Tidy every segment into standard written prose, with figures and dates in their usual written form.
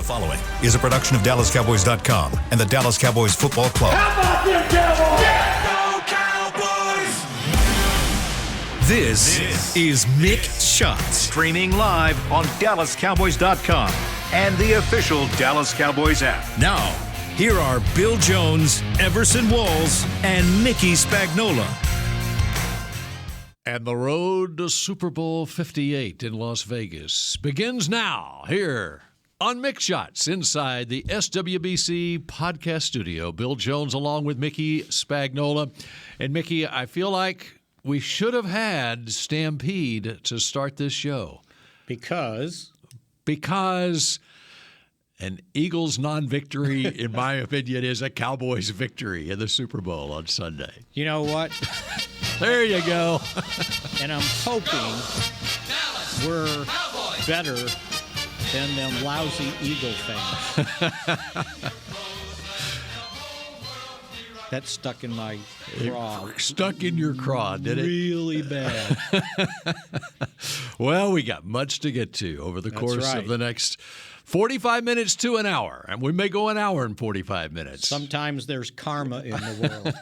The following is a production of DallasCowboys.com and the Dallas Cowboys Football Club. How about them Cowboys? Yeah, go Cowboys! This is Mick Shots. Streaming live on DallasCowboys.com and the official Dallas Cowboys app. Now, here are Bill Jones, Everson Walls, and Mickey Spagnola. And the road to Super Bowl 58 in Las Vegas begins now here on Mick Shots inside the SWBC podcast studio. Bill Jones along with Mickey Spagnola. And Mickey, I feel like we should have had Stampede to start this show. Because an Eagles non-victory, in my opinion, is a Cowboys victory in the Super Bowl on Sunday. You know what? There you go. And I'm hoping we're better than them lousy Eagle fans. That stuck in my craw. Stuck in your craw, did it? Really bad. Well, we got much to get to over the course of the next 45 minutes to an hour, and we may go an hour and 45 minutes. Sometimes there's karma in the world.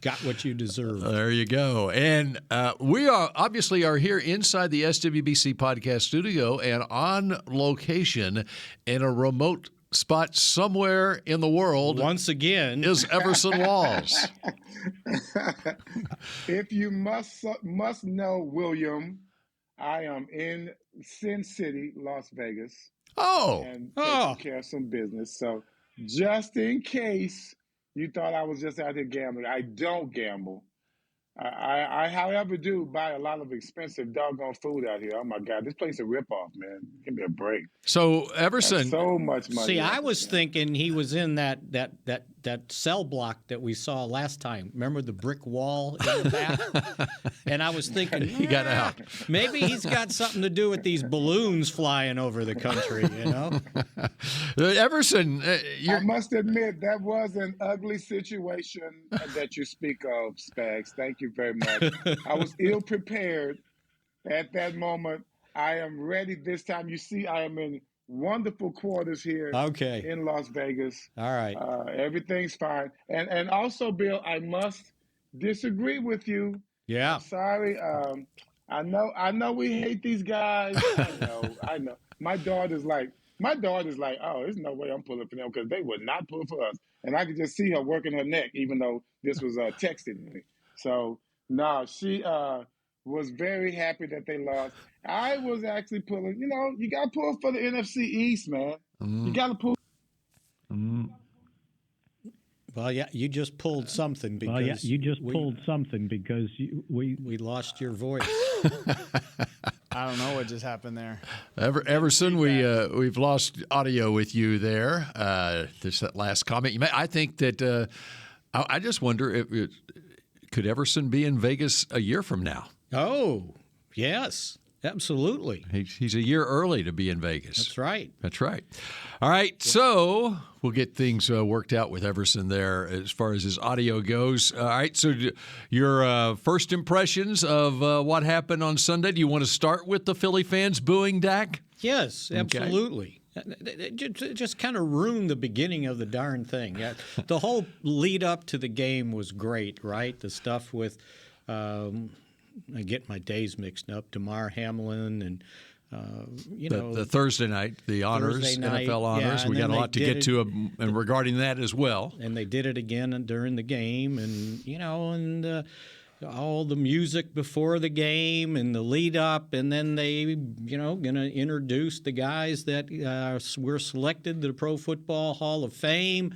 Got what you deserve. There you go. And we are here inside the SWBC podcast studio and on location in a remote spot somewhere in the world. Once again, is Everson Walls. If you must know, William, I am in Sin City, Las Vegas. And taking care of some business. So just in case you thought I was just out here gambling, I don't gamble. I however, do buy a lot of expensive doggone food out here. Oh, my God. This place is a ripoff, man. Give me a break. So, Everson. That's so much money. See, I was thinking he was in that cell block that we saw last time. Remember the brick wall in the back? And I was thinking, he got out. Maybe he's got something to do with these balloons flying over the country, you know? Everson, I must admit, that was an ugly situation that you speak of, Spags. Thank you very much. I was ill-prepared at that moment. I am ready this time. You see, I am in wonderful quarters here in Las Vegas. All right. Everything's fine. And also, Bill, I must disagree with you. Yeah. I'm sorry. I know we hate these guys. I know. My daughter's like, oh, there's no way I'm pulling for them because they would not pull for us. And I could just see her working her neck, even though this was texting me. So, no, she was very happy that they lost. I was actually pulling, you got to pull for the NFC East, man. You got to pull. Well, yeah, you just pulled something because we lost your voice. I don't know what just happened there. Everson, we've lost audio with you there. That last comment you made. I think that I just wonder if could Everson be in Vegas a year from now? Oh, yes. Absolutely. He's a year early to be in Vegas. That's right. All right, so we'll get things worked out with Everson there as far as his audio goes. All right, so your first impressions of what happened on Sunday, do you want to start with the Philly fans booing Dak? Yes, absolutely. It just kind of ruined the beginning of the darn thing. Yeah, the whole lead up to the game was great, right? The stuff with I get my days mixed up. Damar Hamlin and, the Thursday night, the honors, NFL honors. We got a lot to get to and regarding that as well. And they did it again during the game. And, all the music before the game and the lead up. And then they, going to introduce the guys that were selected to the Pro Football Hall of Fame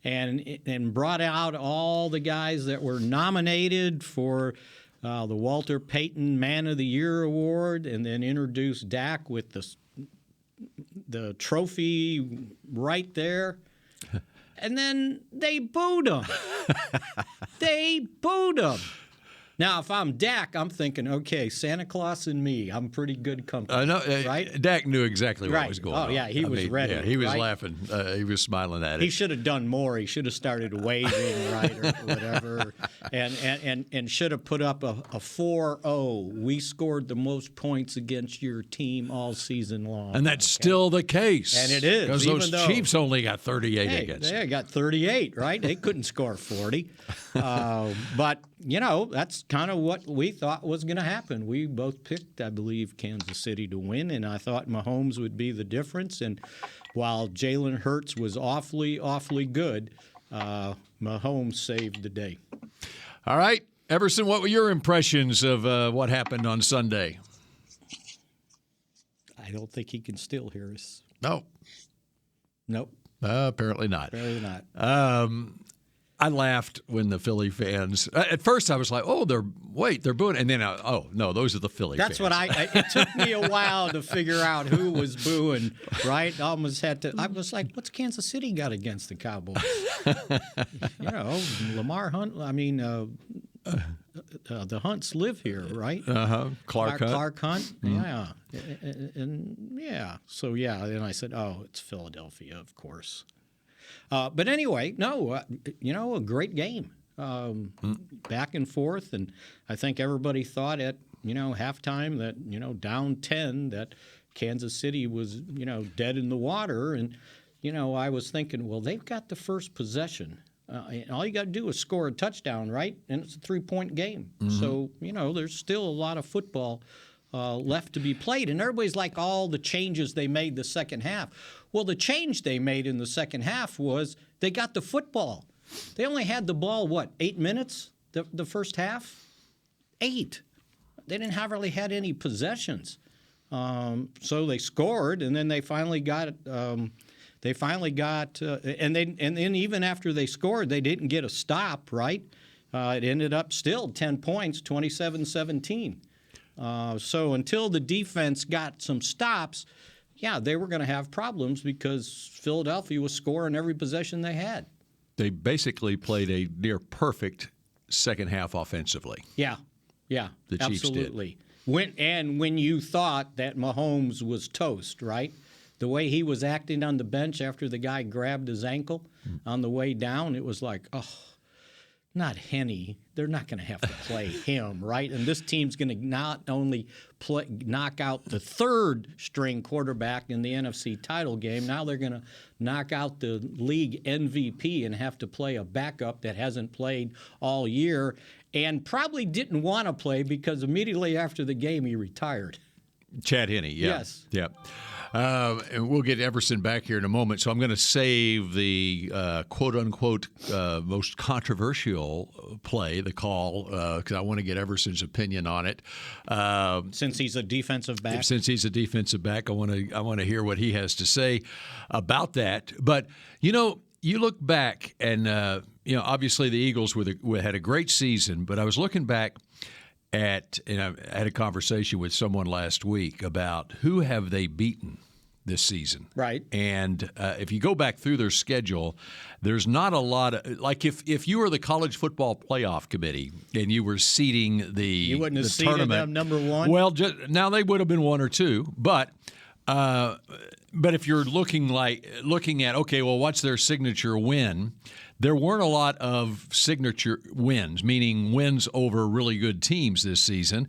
and brought out all the guys that were nominated for the Walter Payton Man of the Year Award, and then introduced Dak with the trophy right there. And then they booed him. Now, if I'm Dak, I'm thinking, okay, Santa Claus and me, I'm pretty good company, right? Dak knew exactly what Right. was going on. Oh, yeah, he was ready. Yeah, he was right? laughing. He was smiling at it. He should have done more. He should have started waving, right, or whatever, and should have put up a 4-0. We scored the most points against your team all season long. And that's still the case. And it is. Because those Chiefs only got 38 against. They got 38, right? They couldn't score 40. But, that's kind of what we thought was going to happen. We both picked, I believe, Kansas City to win, and I thought Mahomes would be the difference. And while Jalen Hurts was awfully, awfully good, Mahomes saved the day. All right. Everson, what were your impressions of what happened on Sunday? I don't think he can still hear us. No. Nope. Apparently not. Apparently not. I laughed when the Philly fans. At first, I was like, "Oh, they're booing," and then, no, those are the Philly fans. That's what it took me a while to figure out who was booing. Right? I almost had to. I was like, "What's Kansas City got against the Cowboys?" Lamar Hunt. I mean, the Hunts live here, right? Clark Hunt. Clark Hunt. Yeah, and yeah. So yeah, and I said, "Oh, it's Philadelphia, of course." But anyway, no, a great game, back and forth, and I think everybody thought at halftime that down 10 that Kansas City was dead in the water, and I was thinking, well, they've got the first possession. And all you got to do is score a touchdown, right? And it's a 3-point game. Mm-hmm. So there's still a lot of football left to be played, and everybody's like all the changes they made the second half. Well, the change they made in the second half was they got the football. They only had the ball, 8 minutes the first half? 8. They didn't really had any possessions. So they scored, and then they finally got and then even after they scored, they didn't get a stop, right? It ended up still 10 points, 27-17. So until the defense got some stops, they were going to have problems because Philadelphia was scoring every possession they had. They basically played a near perfect second half offensively. Yeah, the Chiefs absolutely. did. When you thought that Mahomes was toast, right? The way he was acting on the bench after the guy grabbed his ankle on the way down, it was like, not Henny. They're not going to have to play him, right? And this team's going to not only knock out the third-string quarterback in the NFC title game, now they're going to knock out the league MVP and have to play a backup that hasn't played all year and probably didn't want to play because immediately after the game he retired. Chad Henne, yeah. Yes. Yeah. And we'll get Everson back here in a moment, so I'm going to save the quote-unquote most controversial play, the call, because I want to get Everson's opinion on it. Since he's a defensive back? Since he's a defensive back, I want to hear what he has to say about that. But, you look back, and, obviously the Eagles had a great season, but I was looking back and I had a conversation with someone last week about who have they beaten this season. Right. And if you go back through their schedule, there's not a lot of – like if you were the college football playoff committee and you were seeding the tournament. You wouldn't have seeded them number one? Well, now they would have been 1 or 2, but if you're looking at, okay, well, what's their signature win – there weren't a lot of signature wins, meaning wins over really good teams this season.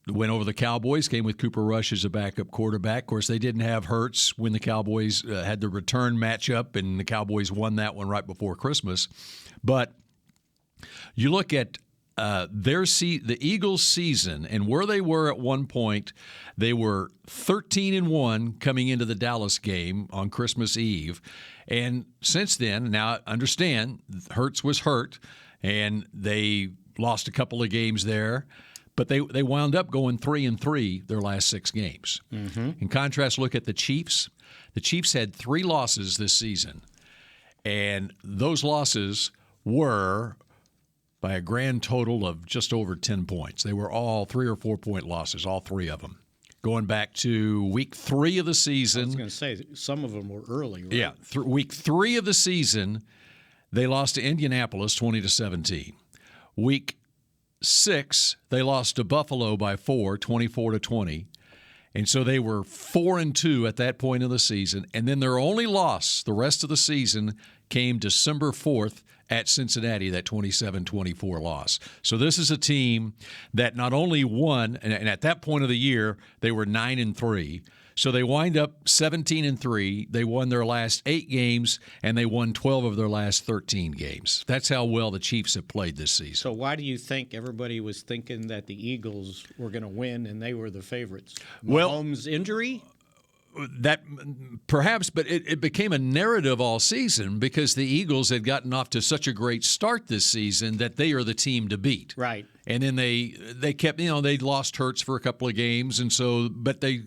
The win over the Cowboys came with Cooper Rush as a backup quarterback. Of course, they didn't have Hurts when the Cowboys had the return matchup, and the Cowboys won that one right before Christmas. But you look at the Eagles' season and where they were at one point. They were 13-1 coming into the Dallas game on Christmas Eve. And since then, now understand, Hurts was hurt, and they lost a couple of games there, but they wound up going 3-3 their last 6 games. Mm-hmm. In contrast, look at the Chiefs. The Chiefs had 3 losses this season, and those losses were by a grand total of just over 10 points. They were all 3 or 4 point losses, all 3 of them. Going back to week 3 of the season. I was going to say, some of them were early, right? Yeah. Week 3 of the season, they lost to Indianapolis 20-17. Week 6, they lost to Buffalo by 4, 24-20. And so they were 4-2 at that point of the season. And then their only loss the rest of the season came December 4th at Cincinnati, that 27-24 loss. So this is a team that not only won, and at that point of the year, they were 9-3. So they wind up 17-3. They won their last 8 games, and they won 12 of their last 13 games. That's how well the Chiefs have played this season. So why do you think everybody was thinking that the Eagles were going to win and they were the favorites? Mahomes' injury? That perhaps, but it became a narrative all season because the Eagles had gotten off to such a great start this season that they are the team to beat. Right. And then they kept, they lost Hurts for a couple of games, and so, but they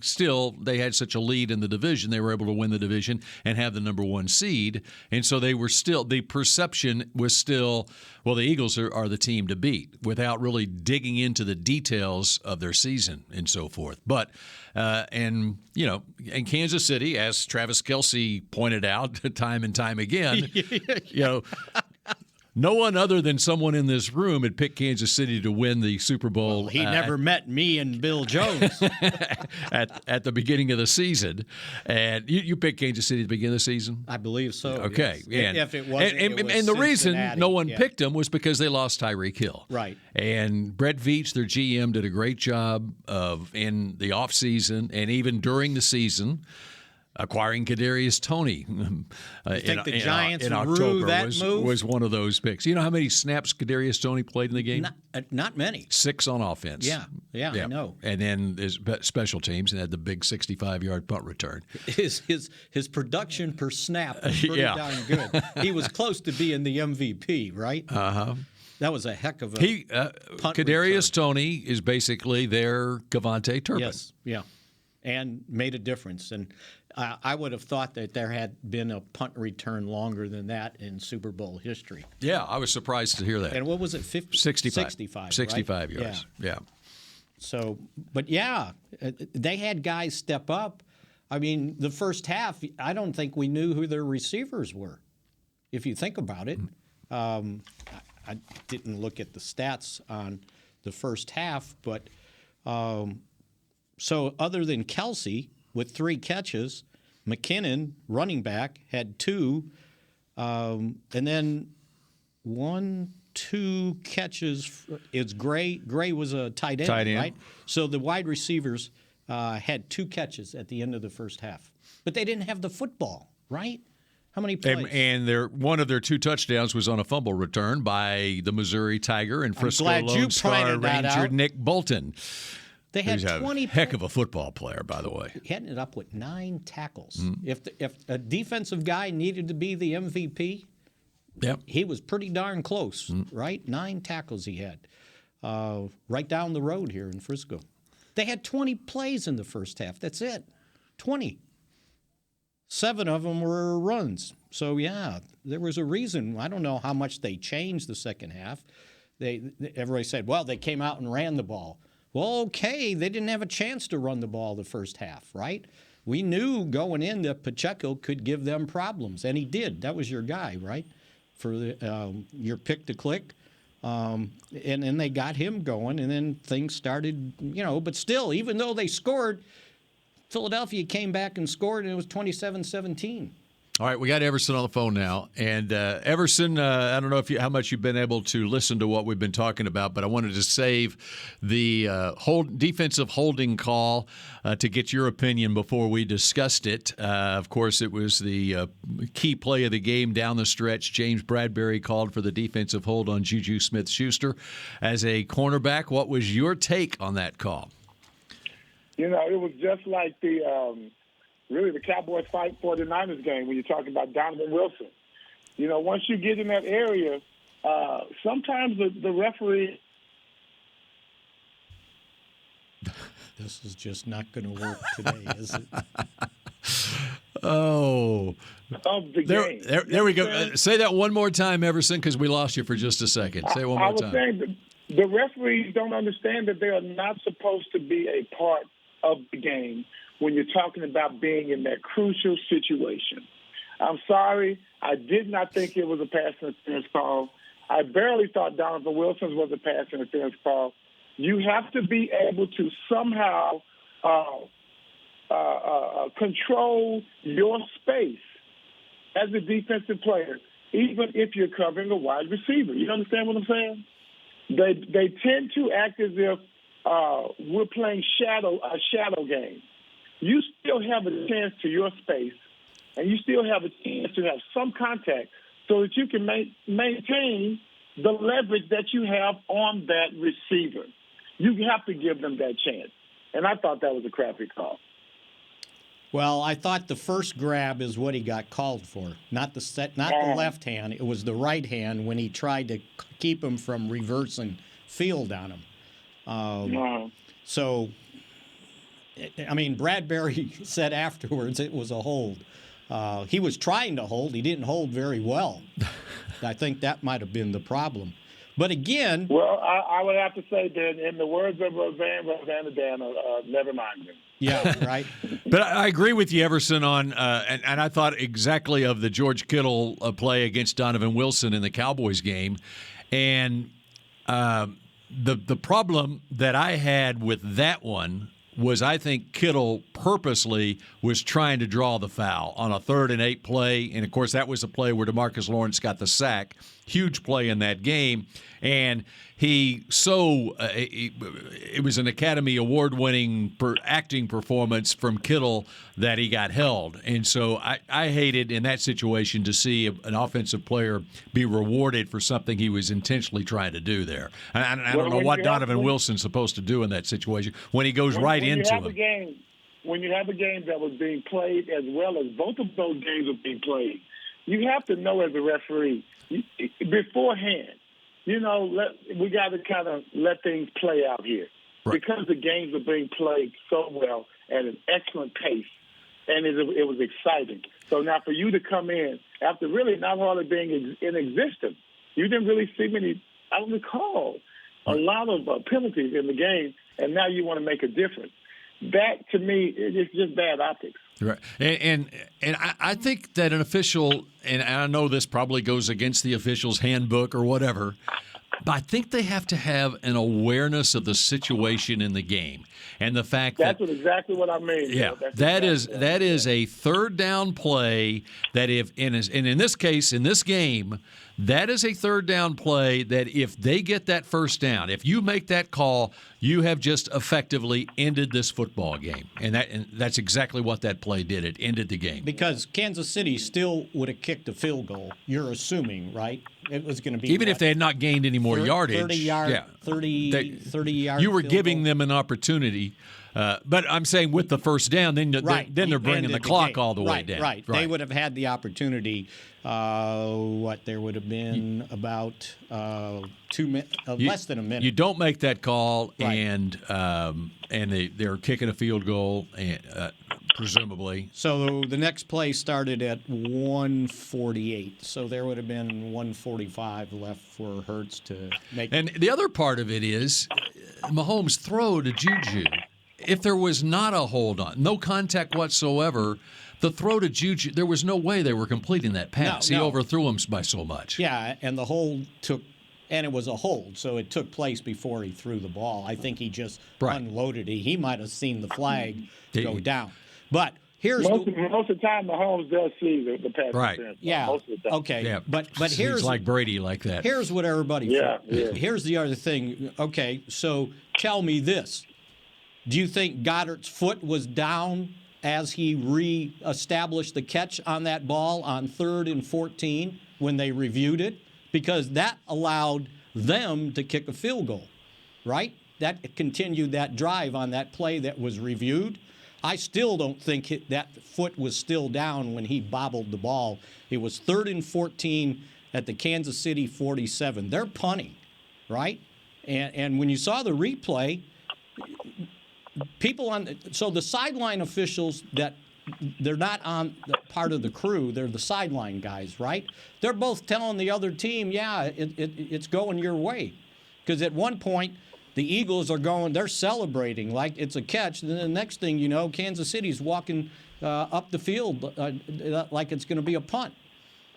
had such a lead in the division, they were able to win the division and have the number 1 seed, and so they were still, the perception was still, well, the Eagles are the team to beat without really digging into the details of their season and so forth. But and Kansas City, as Travis Kelce pointed out time and time again, no one other than someone in this room had picked Kansas City to win the Super Bowl. Well, he never met me and Bill Jones at the beginning of the season. And you picked Kansas City at the beginning of the season? I believe so. Okay. Yes. If it wasn't, it was and the reason Cincinnati. no one picked them was because they lost Tyreek Hill. Right. And Brett Veach, their GM, did a great job in the offseason and even during the season acquiring Kadarius Toney. I think the Giants in rue October that move? was one of those picks. You know how many snaps Kadarius Toney played in the game? Not many. 6 on offense. Yeah, I know. And then his special teams and had the big 65-yard punt return. His production per snap was pretty darn good. He was close to being the MVP, right? Uh-huh. That was a heck of a punt Kadarius return. Toney is basically their Cavante Turpin. Yes, yeah, and made a difference. And I would have thought that there had been a punt return longer than that in Super Bowl history. Yeah, I was surprised to hear that. And what was it, 50? 65. 65 right? yards, yeah. So, but they had guys step up. I mean, the first half, I don't think we knew who their receivers were, if you think about it. I didn't look at the stats on the first half, but so other than Kelce with 3 catches, McKinnon, running back, had 2, and then 1, 2 catches. It's Gray. Gray was a tight end, right? So the wide receivers had 2 catches at the end of the first half, but they didn't have the football, right? How many plays? And one of their 2 touchdowns was on a fumble return by the Missouri Tiger and Frisco Lone Star Ranger Nick Bolton. They had He's 20 a heck of a football player, by the way. He ended up with 9 tackles. If a defensive guy needed to be the MVP, he was pretty darn close, right? 9 tackles he had right down the road here in Frisco. They had 20 plays in the first half. That's it. 20. 7 of them were runs. So, there was a reason. I don't know how much they changed the second half. Everybody said, well, they came out and ran the ball. Well, okay, they didn't have a chance to run the ball the first half, right? We knew going in that Pacheco could give them problems, and he did. That was your guy, right, for your pick to click. And then they got him going, and then things started, but still, even though they scored, Philadelphia came back and scored, and it was 27-17. All right, we got Everson on the phone now. And Everson, I don't know how much you've been able to listen to what we've been talking about, but I wanted to save the defensive holding call to get your opinion before we discussed it. Of course, it was the key play of the game down the stretch. James Bradbury called for the defensive hold on Juju Smith-Schuster as a cornerback. What was your take on that call? It was just like really the Cowboys fight 49ers game when you're talking about Donovan Wilson. Once you get in that area, sometimes the referee. This is just not going to work today, is it? Oh. Of the game. There we go. Say that one more time, Everson, because we lost you for just a second. Say it one more time. I was saying the referees don't understand that they are not supposed to be a part of the game when you're talking about being in that crucial situation. I'm sorry. I did not think it was a pass interference call. I barely thought Donovan Wilson's was a pass interference call. You have to be able to somehow control your space as a defensive player, even if you're covering a wide receiver. You understand what I'm saying? They tend to act as if we're playing a shadow game. You still have a chance to your space, and you still have a chance to have some contact so that you can maintain the leverage that you have on that receiver. You have to give them that chance. And I thought that was a crappy call. Well, I thought the first grab is what he got called for, not the left hand. It was the right hand when he tried to keep him from reversing field on him. So, I mean, Bradbury said afterwards it was a hold. He was trying to hold. He didn't hold very well. I think that might have been the problem. But again... Well, I would have to say that in the words of Rosanna Dan, never mind him. Yeah, right. But I agree with you, Everson, on and I thought exactly of the George Kittle play against Donovan Wilson in the Cowboys game. And the problem that I had with that one was I think Kittle purposely was trying to draw the foul on a 3rd and 8 play. And, of course, that was the play where DeMarcus Lawrence got the sack. Huge play in that game. And it was an Academy Award-winning acting performance from Kittle that he got held. And so I hated in that situation to see an offensive player be rewarded for something he was intentionally trying to do there. I don't know what Donovan Wilson's supposed to do in that situation when he goes right into him. When you have a game that was being played as well as both of those games were being played, you have to know as a referee beforehand, we got to kind of let things play out here. Right. Because the games are being played so well at an excellent pace, and it was exciting. So now for you to come in after really not hardly being in existence, you didn't really see many, I don't recall, a lot of penalties in the game, and now you want to make a difference. That, to me, is just bad optics. Right. And I think that an official, and I know this probably goes against the official's handbook or whatever, but I think they have to have an awareness of the situation in the game and the fact that's exactly what I mean. Yeah, that is a 3rd down play that in this case, in this game, that is a 3rd down play that if they get that first down, if you make that call, you have just effectively ended this football game. And that's exactly what that play did. It ended the game. Because Kansas City still would have kicked a field goal, you're assuming, right? It was going to be even if they had not gained any more yardage. 30 yards. You were giving them an opportunity. But I'm saying with the first down, then they're bringing the clock all the way down. Right. They would have had the opportunity. There would have been about 2 minutes, less than a minute. You don't make that call, and they're kicking a field goal, presumably. So the next play started at 1:48. So there would have been 1:45 left for Hurts to make. And the other part of it is Mahomes' throw to Juju. If there was not a hold on, no contact whatsoever, the throw to Juju, there was no way they were completing that pass. No. He overthrew him by so much. Yeah, and the hold and it was a hold, so it took place before he threw the ball. I think he just unloaded it. He might have seen the flag go down. But here's most of the time, Mahomes does see the pass. Right. Yeah. Most of the time. Okay. Yeah. But here's he's like Brady like that. Here's what everybody. Yeah. Here's the other thing. Okay, so tell me this. Do you think Goddard's foot was down as he re-established the catch on that ball on 3rd and 14 when they reviewed it? Because that allowed them to kick a field goal, right? That continued that drive on that play that was reviewed. I still don't think that foot was still down when he bobbled the ball. It was 3rd and 14 at the Kansas City 47. They're punting, right? And when you saw the replay, so the sideline officials that they're not on the part of the crew, they're the sideline guys, right? They're both telling the other team, it's going your way. Because at one point, the Eagles they're celebrating like it's a catch. And then the next thing you know, Kansas City's walking up the field like it's going to be a punt.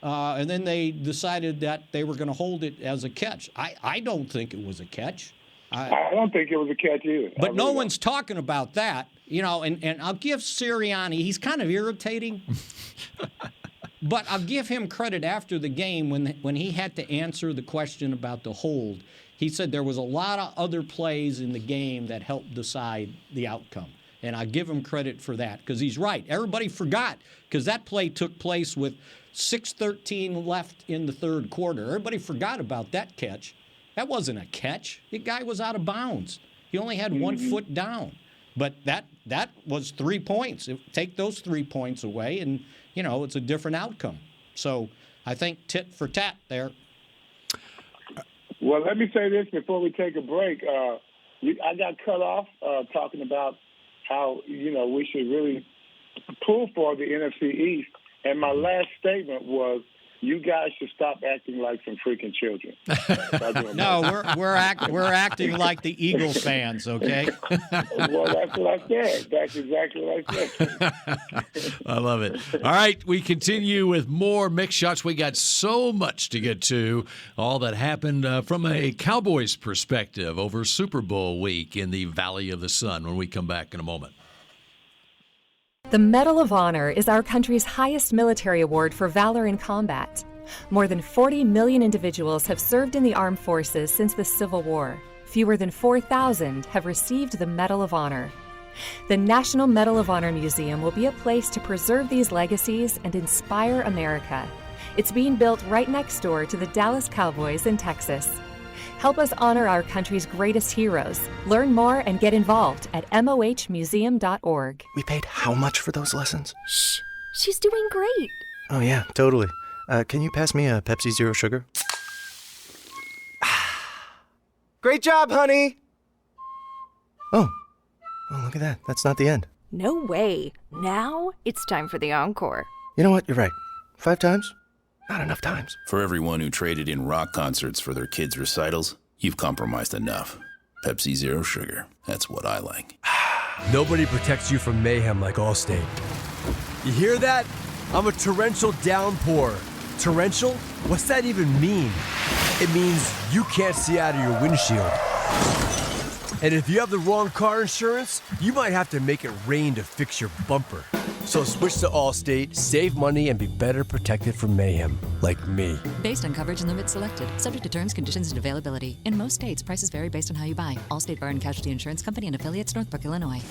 and then they decided that they were going to hold it as a catch. I don't think it was a catch. I don't think it was a catch either. But no one's talking about that, you know. And I'll give Sirianni, he's kind of irritating. But I'll give him credit after the game when he had to answer the question about the hold. He said there was a lot of other plays in the game that helped decide the outcome. And I give him credit for that because he's right. Everybody forgot because that play took place with 6:13 left in the third quarter. Everybody forgot about that catch. That wasn't a catch. The guy was out of bounds. He only had 1 foot down. But that was 3 points. Take those 3 points away, and, you know, it's a different outcome. So I think tit for tat there. Well, let me say this before we take a break. I got cut off talking about how, you know, we should really pull for the NFC East. And my last statement was, you guys should stop acting like some freaking children. No, we're acting like the Eagle fans, okay? Well, that's what I said. That's exactly what I said. I love it. All right, we continue with more Mick Shots. We got so much to get to. All that happened from a Cowboys perspective over Super Bowl week in the Valley of the Sun when we come back in a moment. The Medal of Honor is our country's highest military award for valor in combat. More than 40 million individuals have served in the armed forces since the Civil War. Fewer than 4,000 have received the Medal of Honor. The National Medal of Honor Museum will be a place to preserve these legacies and inspire America. It's being built right next door to the Dallas Cowboys in Texas. Help us honor our country's greatest heroes. Learn more and get involved at mohmuseum.org. We paid how much for those lessons? Shh, she's doing great. Oh, yeah, totally. Can you pass me a Pepsi Zero Sugar? Great job, honey! Oh, look at that. That's not the end. No way. Now it's time for the encore. You know what? You're right. 5 times? Not enough times. For everyone who traded in rock concerts for their kids' recitals, you've compromised enough. Pepsi Zero Sugar. That's what I like. Nobody protects you from mayhem like Allstate. You hear that? I'm a torrential downpour. Torrential? What's that even mean? It means you can't see out of your windshield. And if you have the wrong car insurance, you might have to make it rain to fix your bumper. So switch to Allstate, save money, and be better protected from mayhem, like me. Based on coverage and limits selected. Subject to terms, conditions, and availability. In most states, prices vary based on how you buy. Allstate Bar and Casualty Insurance Company and affiliates, Northbrook, Illinois.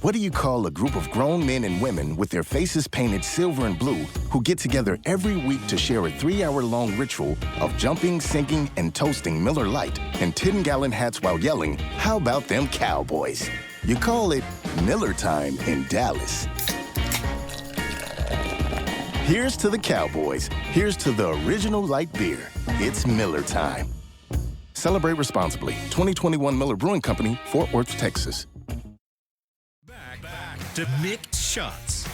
What do you call a group of grown men and women with their faces painted silver and blue who get together every week to share a 3-hour-long ritual of jumping, singing, and toasting Miller Lite in 10-gallon hats while yelling, "How about them Cowboys?" You call it Miller Time in Dallas. Here's to the Cowboys. Here's to the original light beer. It's Miller Time. Celebrate responsibly. 2021 Miller Brewing Company, Fort Worth, Texas. Back to Mick Shots.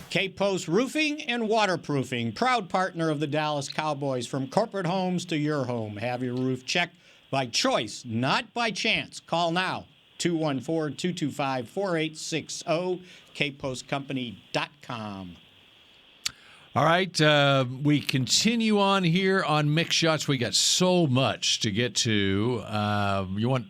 K-Post Roofing and Waterproofing, proud partner of the Dallas Cowboys. From corporate homes to your home, have your roof checked by choice, not by chance. Call now, 214-225-4860, kpostcompany.com. All right, we continue on here on Mick Shots. We got so much to get to. You want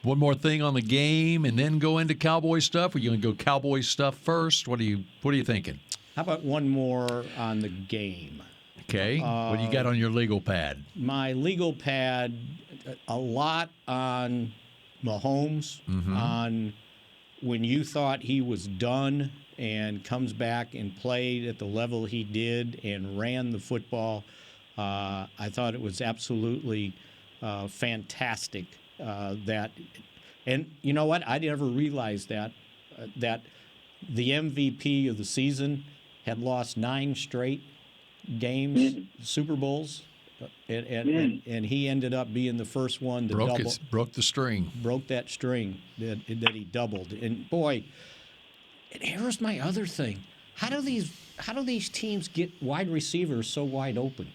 one more thing on the game and then go into Cowboy stuff? Or you going to go Cowboy stuff first? What are you thinking? How about one more on the game? Okay. What do you got on your legal pad? My legal pad, a lot on Mahomes, on when you thought he was done and comes back and played at the level he did and ran the football. I thought it was absolutely fantastic that, and you know what? I never realized that the MVP of the season had lost 9 straight games, Super Bowls, and he ended up being the first one to broke the string. Broke that string that he doubled. And boy, and here's my other thing: how do these teams get wide receivers so wide open?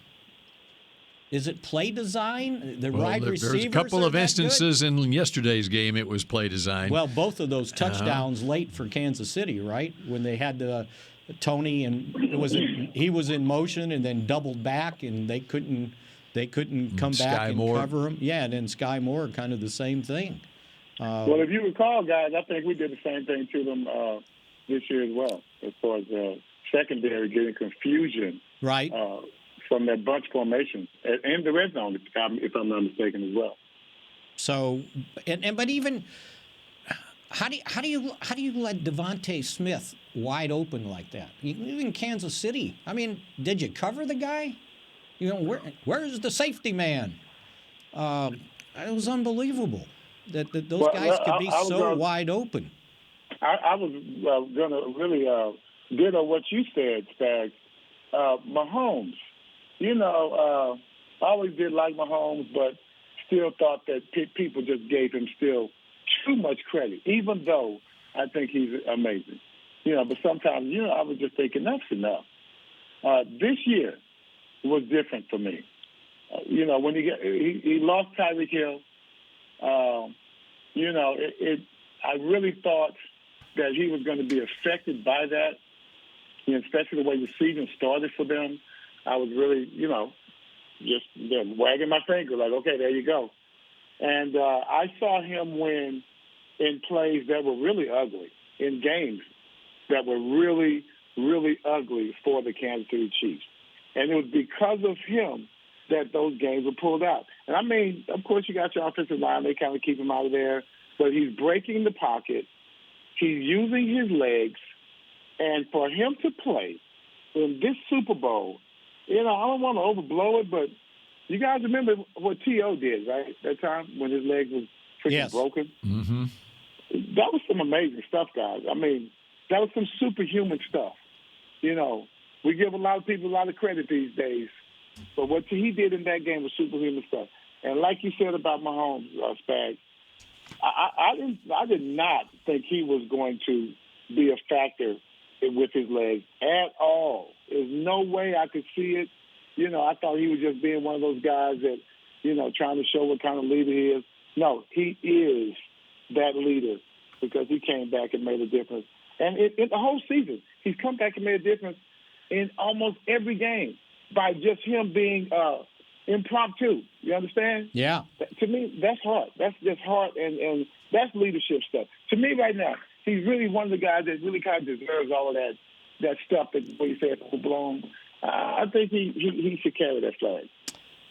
Is it play design? Wide receivers. There's a couple of instances in yesterday's game. It was play design. Well, both of those touchdowns late for Kansas City, right? When they had to Tony, and he was in motion and then doubled back, and they couldn't come back and cover him. Yeah, and then Sky Moore, kind of the same thing. Well, if you recall, guys, I think we did the same thing to them this year as well, as far as secondary getting confusion right from that bunch formation and the red zone, if I'm not mistaken, as well. So, but even how do you let Devontae Smith wide open like that? Even Kansas City. I mean, did you cover the guy? You know, where's the safety man? It was unbelievable that those guys could be so wide open. I was going to really ditto what you said, Spags. Mahomes, I always did like Mahomes, but still thought that people just gave him still too much credit, even though I think he's amazing. But sometimes, I was just thinking that's enough. This year was different for me. When he lost Tyreek Hill, I really thought that he was going to be affected by that, especially the way the season started for them. I was really, just wagging my finger like, okay, there you go. And I saw him win in plays that were really ugly, in games that were really, really ugly for the Kansas City Chiefs. And it was because of him that those games were pulled out. And I mean, of course, you got your offensive line. They kind of keep him out of there. But he's breaking the pocket. He's using his legs. And for him to play in this Super Bowl, I don't want to overblow it, but you guys remember what T.O. did, right, that time when his leg was freaking broken? Mm-hmm. That was some amazing stuff, guys. I mean, that was some superhuman stuff. We give a lot of people a lot of credit these days, but what he did in that game was superhuman stuff. And like you said about Mahomes, Spags, I did not think he was going to be a factor with his legs at all. There's no way I could see it. I thought he was just being one of those guys that, trying to show what kind of leader he is. No, he is that leader because he came back and made a difference. And in the whole season, he's come back and made a difference in almost every game by just him being impromptu. You understand? Yeah. To me, that's hard. That's just hard, and that's leadership stuff. To me right now, he's really one of the guys that really kind of deserves all of that stuff that what you say is overblown. I think he should carry that flag.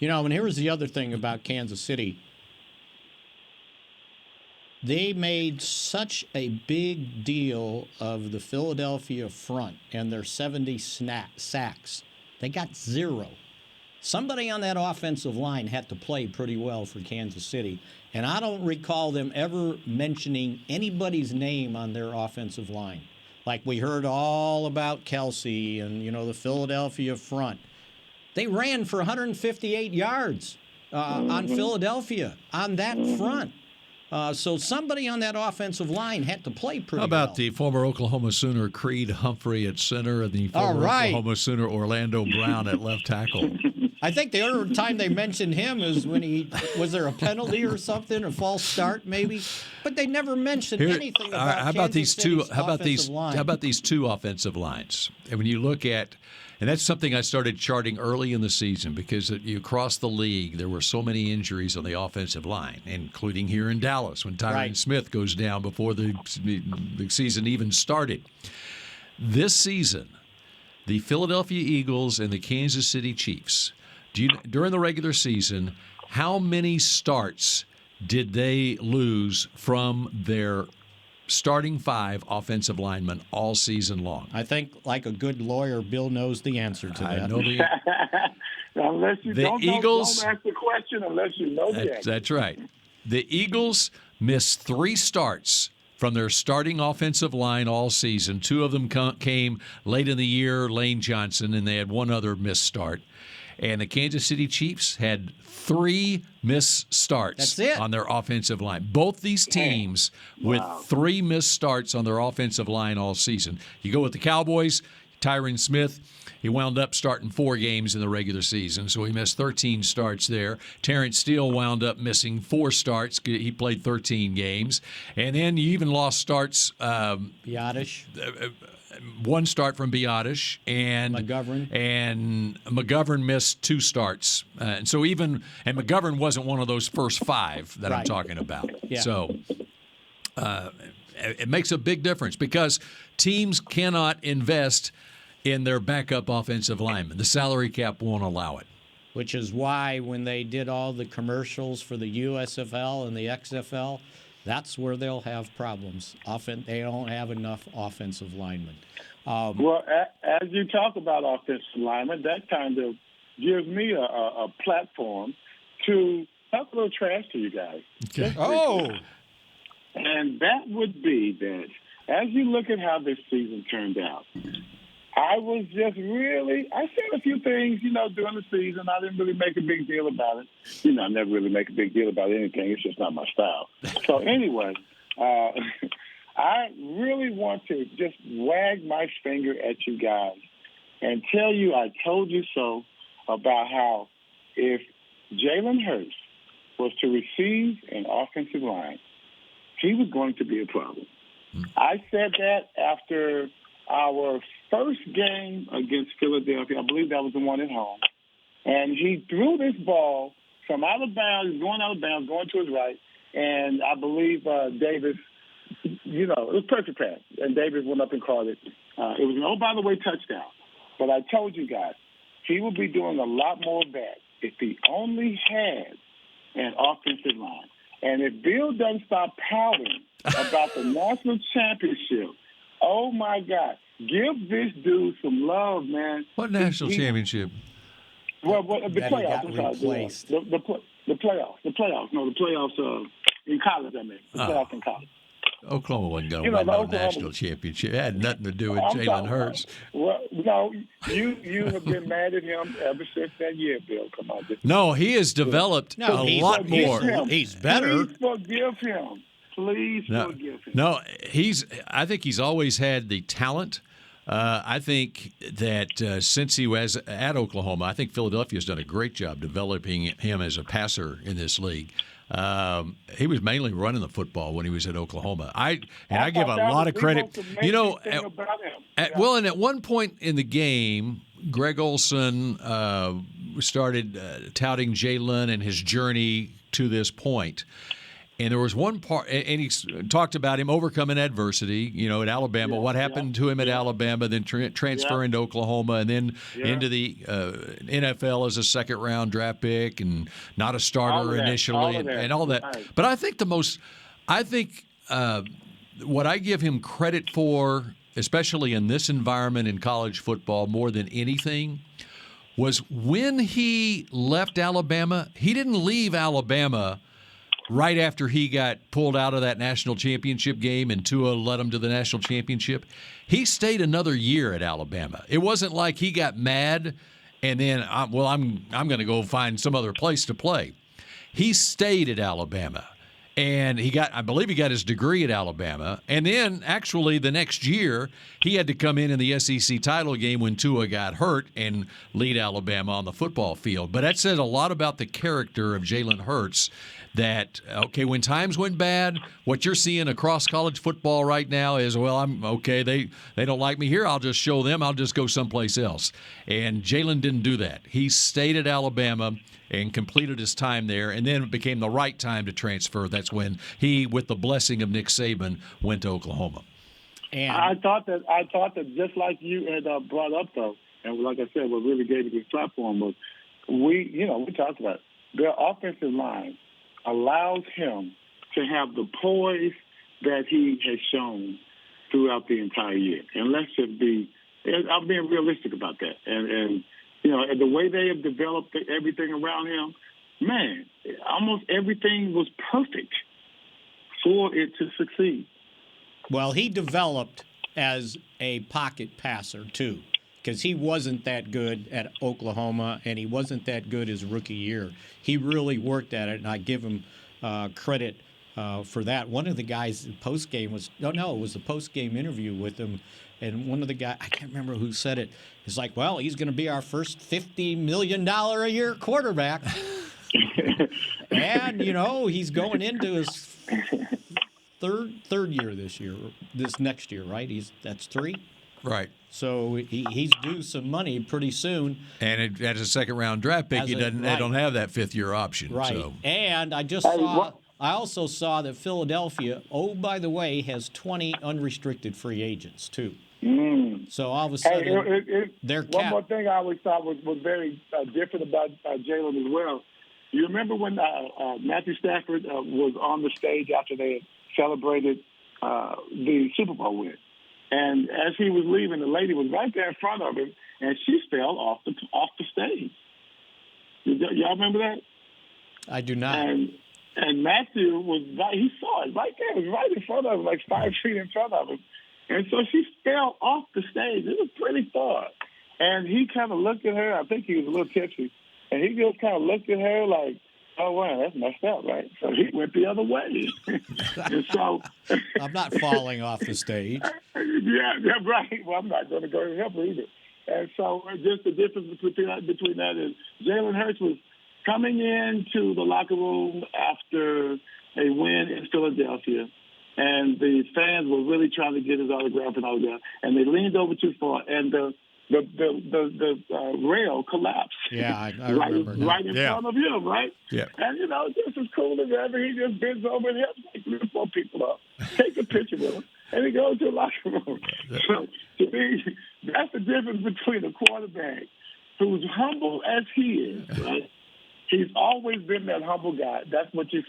And here's the other thing about Kansas City. They made such a big deal of the Philadelphia front and their 70 sacks. They got 0. Somebody on that offensive line had to play pretty well for Kansas City, and I don't recall them ever mentioning anybody's name on their offensive line. Like we heard all about Kelsey and, the Philadelphia front. They ran for 158 yards on Philadelphia on that front. So somebody on that offensive line had to play pretty well. How about the former Oklahoma Sooner Creed Humphrey at center and the former Oklahoma Sooner Orlando Brown at left tackle? I think the other time they mentioned him is when was there a penalty or something, a false start maybe? But they never mentioned anything about how about these two? How about these two offensive lines? And when you look at, and that's something I started charting early in the season because across the league there were so many injuries on the offensive line, including here in Dallas when Tyron Smith goes down before the season even started. This season, the Philadelphia Eagles and the Kansas City Chiefs. During the regular season, how many starts did they lose from their starting 5 offensive linemen all season long? I think, like a good lawyer, Bill knows the answer to that. I know the unless you don't ask the question unless you know the answer. That's right. The Eagles missed 3 starts from their starting offensive line all season. 2 of them came late in the year, Lane Johnson, and they had 1 other missed start. And the Kansas City Chiefs had 3 missed starts on their offensive line. Both these teams with 3 missed starts on their offensive line all season. You go with the Cowboys, Tyron Smith, he wound up starting 4 games in the regular season, so he missed 13 starts there. Terrence Steele wound up missing 4 starts. He played 13 games. And then you even lost starts. Biotish. 1 start from Biotish, and McGovern missed 2 starts, and so McGovern wasn't one of those first 5 that I'm talking about. Yeah. So it makes a big difference because teams cannot invest in their backup offensive linemen. The salary cap won't allow it. Which is why when they did all the commercials for the USFL and the XFL, that's where they'll have problems. Often they don't have enough offensive linemen. Well, as you talk about offensive linemen, that kind of gives me a platform to talk a little trash to you guys. Okay. And that would be that as you look at how this season turned out, I was just I said a few things, during the season. I didn't really make a big deal about it. I never really make a big deal about anything. It's just not my style. So anyway, I really want to just wag my finger at you guys and tell you I told you so about how if Jalen Hurts was to receive an offensive line, he was going to be a problem. I said that after our first game against Philadelphia. I believe that was the one at home. And he threw this ball from out of bounds, going out of bounds, going to his right. And I believe Davis, it was perfect pass. And Davis went up and caught it. It was an by the way touchdown. But I told you guys, he would be doing a lot more of that if he only had an offensive line. And if Bill doesn't stop pouting about the national championship, oh, my God. Give this dude some love, man. What national championship? Well, the playoffs. The playoffs. No, the playoffs in college, I mean. The playoffs in college. Oklahoma wasn't going to win no national championship. It had nothing to do with Jalen Hurts. Well, no, you have been mad at him ever since that year, Bill. Come on. No, he has developed a lot more. He's better. Please forgive him. Please forgive him. No, I think he's always had the talent. I think that since he was at Oklahoma, I think Philadelphia's done a great job developing him as a passer in this league. He was mainly running the football when he was at Oklahoma. I give a lot of credit. And at one point in the game, Greg Olson started touting Jalen and his journey to this point. And there was one part, and he talked about him overcoming adversity, at Alabama, what happened to him at Alabama, then transferring to Oklahoma, and then into the NFL as a second-round draft pick and not a starter initially and all that. Right. But I think what I give him credit for, especially in this environment in college football more than anything, was when he left Alabama, he didn't leave Alabama right after he got pulled out of that national championship game and Tua led him to the national championship. He stayed another year at Alabama. It wasn't like he got mad and then, I'm going to go find some other place to play. He stayed at Alabama. And I believe he got his degree at Alabama. And then, actually, the next year, he had to come in the SEC title game when Tua got hurt and lead Alabama on the football field. But that says a lot about the character of Jalen Hurts that, when times went bad, what you're seeing across college football right now is, they don't like me here, I'll just show them, I'll just go someplace else. And Jalen didn't do that. He stayed at Alabama and completed his time there, and then it became the right time to transfer. That's when he, with the blessing of Nick Saban, went to Oklahoma. And I thought that just like you had brought up, though, and like I said, what really gave you this platform was we talked about it. Their offensive line allows him to have the poise that he has shown throughout the entire year. And let's just I'm being realistic about that. And the way they have developed everything around him, man, almost everything was perfect for it to succeed. Well, he developed as a pocket passer, too, because he wasn't that good at Oklahoma, and he wasn't that good his rookie year. He really worked at it, and I give him credit for that. One of the guys post game was it was the post game interview with him, and one of the guys, I can't remember who said it, is like, well, he's going to be our first $50 million a year quarterback. And, he's going into his third year this next year, right? That's 3. Right. So he's due some money pretty soon. And as a second-round draft pick, they don't have that fifth-year option. Right. So. And I also saw that Philadelphia, by the way, has 20 unrestricted free agents, too. So all of a sudden, they're capped. One more thing I always thought was very different about Jalen as well. You remember when Matthew Stafford was on the stage after they had celebrated the Super Bowl win? And as he was leaving, the lady was right there in front of him, and she fell off the stage. Y'all remember that? I do not. And Matthew was right. He saw it right there. It was right in front of him, like 5 feet in front of him. And so she fell off the stage. It was pretty far. And he kind of looked at her. I think he was a little tipsy. And he just kind of looked at her like, oh, wow, that's messed up, right? So he went the other way. And so I'm not falling off the stage. Yeah, right. Well, I'm not going to go to help her either. And so just the difference between that is Jalen Hurts was coming into the locker room after a win in Philadelphia, and the fans were really trying to get his autograph, and they leaned over too far, and the rail collapsed. Yeah, I remember now. Right in front of him, right? Yeah. And, just as cool as ever, he just bends over and helps like 3 or 4 people up, take a picture with him, and he goes to the locker room. So, to me, that's the difference between a quarterback who's humble as he is, right? He's always been that humble guy. That's what you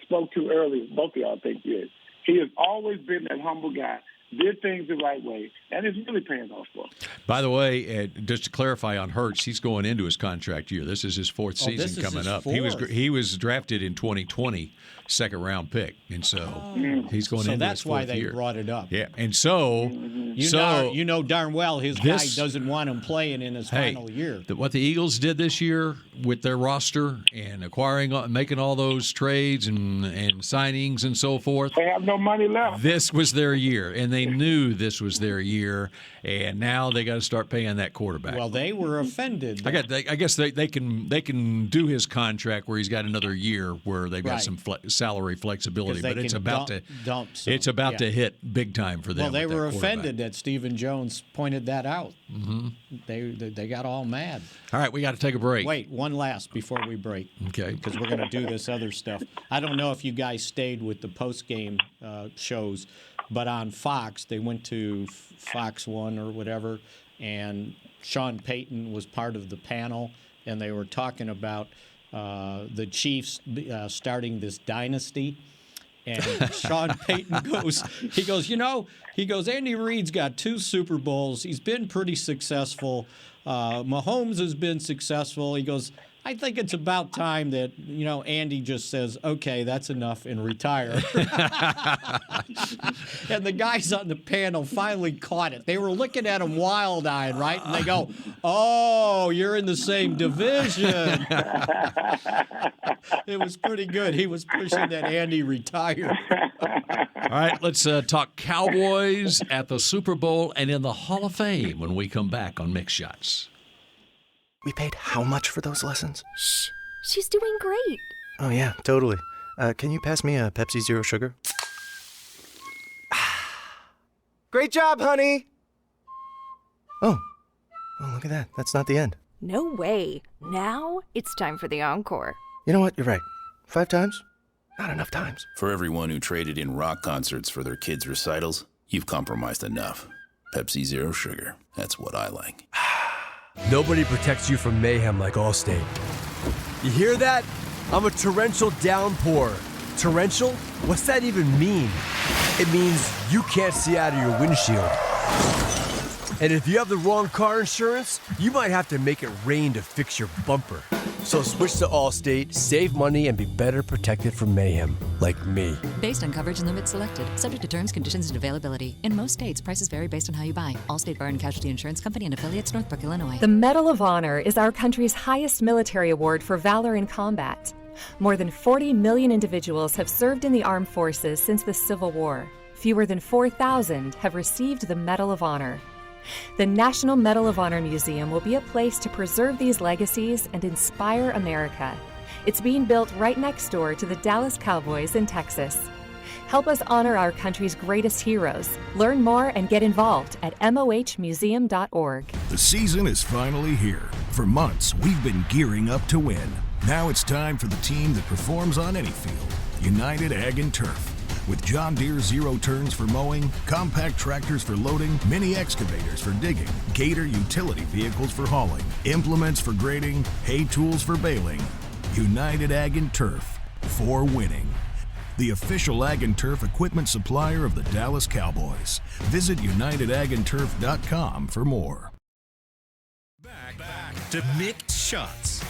spoke to earlier. Both of y'all think he is. He has always been that humble guy. Did things the right way, and it's really paying off for him. By the way, just to clarify on Hurts, he's going into his contract year. This is his 4th season coming up. He was drafted in 2020, second-round pick, and so he's going into his 4th year. So that's why they brought it up. Yeah, and so you know darn well his guy doesn't want him playing in his final year. What the Eagles did this year with their roster and making all those trades and signings and so forth, they have no money left. This was their year, and they knew this was their year, and now they got to start paying that quarterback. Well, they were offended. I guess they can do his contract where he's got another year where they've got some salary flexibility, but it's about to hit big time for them. Well, they were offended that Stephen Jones pointed that out. Mm-hmm. They got all mad. All right, we got to take a break. Wait, one last before we break. Okay. Because we're going to do this other stuff. I don't know if you guys stayed with the post-game shows, but on Fox, they went to Fox 1 or whatever, and Sean Payton was part of the panel, and they were talking about the Chiefs starting this dynasty. And Sean Payton goes, Andy Reid's got 2 Super Bowls. He's been pretty successful. Mahomes has been successful. He goes, I think it's about time that, Andy just says, okay, that's enough, and retire. And the guys on the panel finally caught it. They were looking at him wild-eyed, right? And they go, oh, you're in the same division. It was pretty good. He was pushing that Andy retire. All right, let's talk Cowboys at the Super Bowl and in the Hall of Fame when we come back on Mix Shots. We paid how much for those lessons? Shh, she's doing great. Oh, yeah, totally. Can you pass me a Pepsi Zero Sugar? Great job, honey! Oh, look at that. That's not the end. No way. Now it's time for the encore. You know what? You're right. 5 times? Not enough times. For everyone who traded in rock concerts for their kids' recitals, you've compromised enough. Pepsi Zero Sugar. That's what I like. Nobody protects you from mayhem like Allstate. You hear that? I'm a torrential downpour. Torrential? What's that even mean? It means you can't see out of your windshield. And if you have the wrong car insurance, you might have to make it rain to fix your bumper. So switch to Allstate, save money, and be better protected from mayhem, like me. Based on coverage and limits selected, subject to terms, conditions, and availability. In most states, prices vary based on how you buy. Allstate Bar and Casualty Insurance Company and affiliates, Northbrook, Illinois. The Medal of Honor is our country's highest military award for valor in combat. More than 40 million individuals have served in the armed forces since the Civil War. Fewer than 4,000 have received the Medal of Honor. The National Medal of Honor Museum will be a place to preserve these legacies and inspire America. It's being built right next door to the Dallas Cowboys in Texas. Help us honor our country's greatest heroes. Learn more and get involved at mohmuseum.org. The season is finally here. For months, we've been gearing up to win. Now it's time for the team that performs on any field, United Ag and Turf. With John Deere zero turns for mowing, compact tractors for loading, mini excavators for digging, Gator utility vehicles for hauling, implements for grading, hay tools for baling. United Ag and Turf, for winning. The official Ag and Turf equipment supplier of the Dallas Cowboys. Visit UnitedAgAndTurf.com for more. Back to Mick Shots.